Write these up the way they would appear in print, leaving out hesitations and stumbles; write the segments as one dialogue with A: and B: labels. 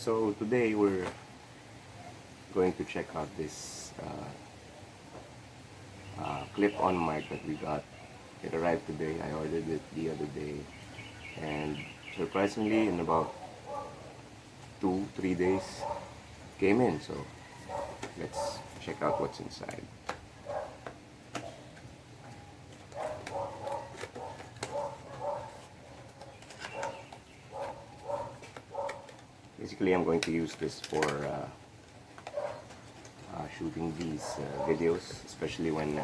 A: So today we're going to check out this clip-on mic that we got. It arrived today. I ordered it the other day, and surprisingly, in about 2-3 days, came in. So let's check out what's inside. Basically, I'm going to use this for shooting these videos, especially when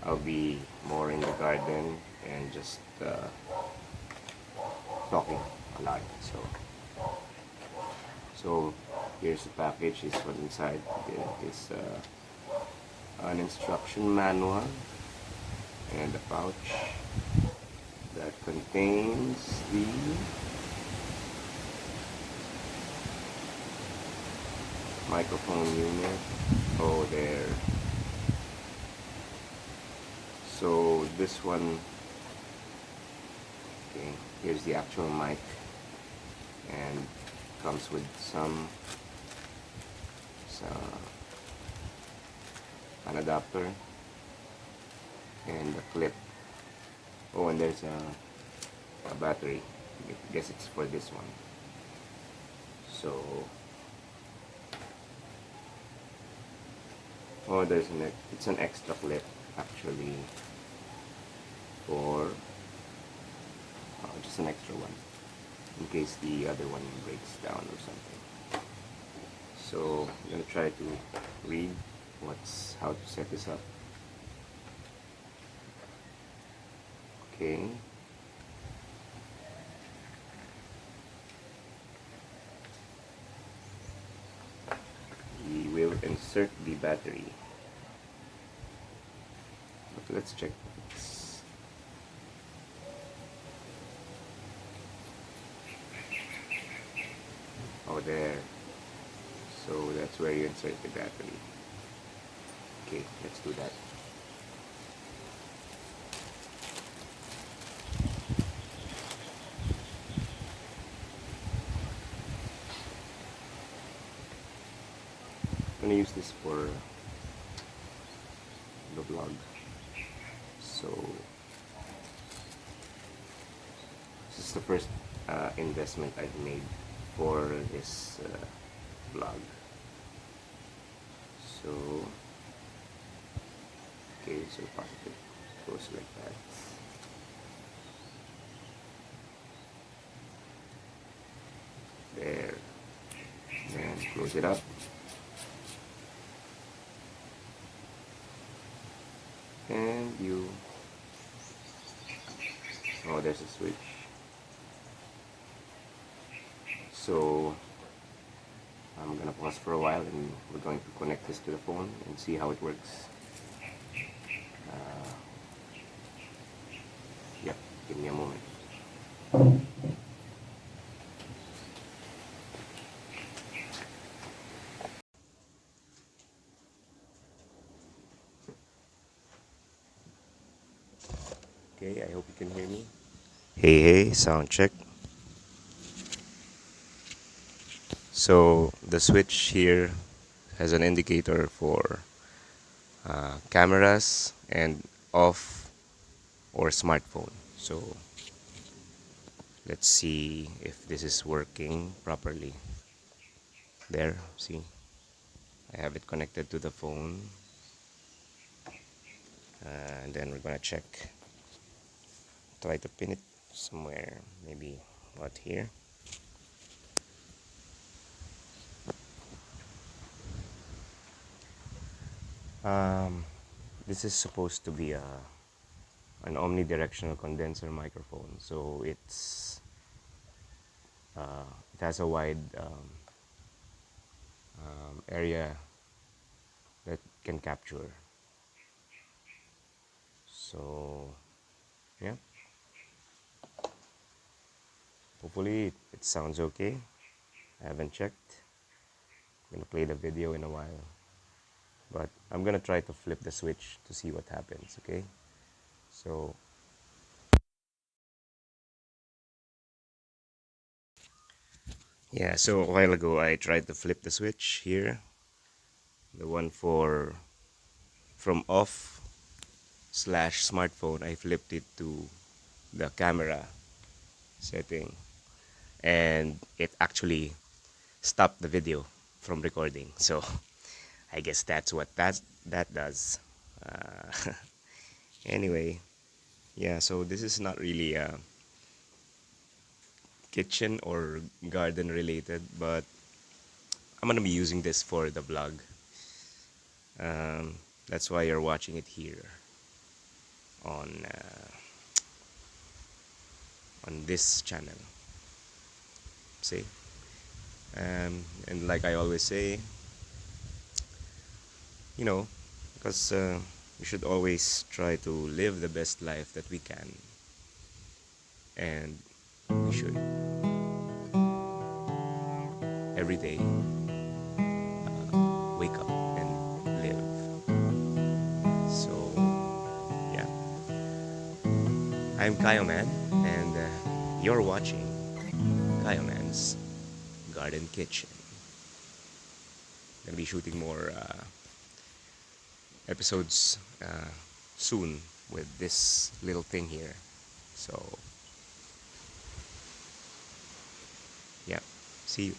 A: I'll be more in the garden and just talking a lot. So here's the package. Is what's inside. It is an instruction manual and a pouch that contains the microphone unit. Oh, there. So this one, okay, here's the actual mic, and comes with an adapter and a clip. Oh, and there's a battery. I guess it's for this one. So, oh, it's an extra clip actually for just an extra one in case the other one breaks down or something. So I'm gonna try to read how to set this up. Okay. We will insert the battery. But let's check this. Oh, there. So that's where you insert the battery. Okay, let's do that. I'm gonna use this for the vlog. So this is the first investment I've made for this vlog. So okay, so positive goes like that. There. And close it up. And oh, there's a switch. So I'm gonna pause for a while and we're going to connect this to the phone and see how it works. Yep, give me a moment. Okay, I hope you can hear me. Hey, sound check. So the switch here has an indicator for cameras and off or smartphone. So let's see if this is working properly. There, see, I have it connected to the phone, and then we're gonna check, try to pin it somewhere, maybe about here. This is supposed to be an omnidirectional condenser microphone, so it has a wide area that can capture. So yeah, hopefully it sounds okay. I haven't checked. I'm gonna play the video in a while, but I'm gonna try to flip the switch to see what happens. Okay, so Yeah, so a while ago I tried to flip the switch here, the one for from off slash smartphone. I flipped it to the camera setting, and it actually stopped the video from recording. So I guess that's what that does. Uh, anyway, yeah. So this is not really kitchen or garden related, but I'm gonna be using this for the vlog. That's why you're watching it here on this channel. See, and like I always say, you know, because we should always try to live the best life that we can, and we should every day wake up and live. So yeah, I'm Kyle Man, and you're watching Kyle Man's Garden Kitchen. Gonna be shooting more episodes soon with this little thing here. So yeah, see you.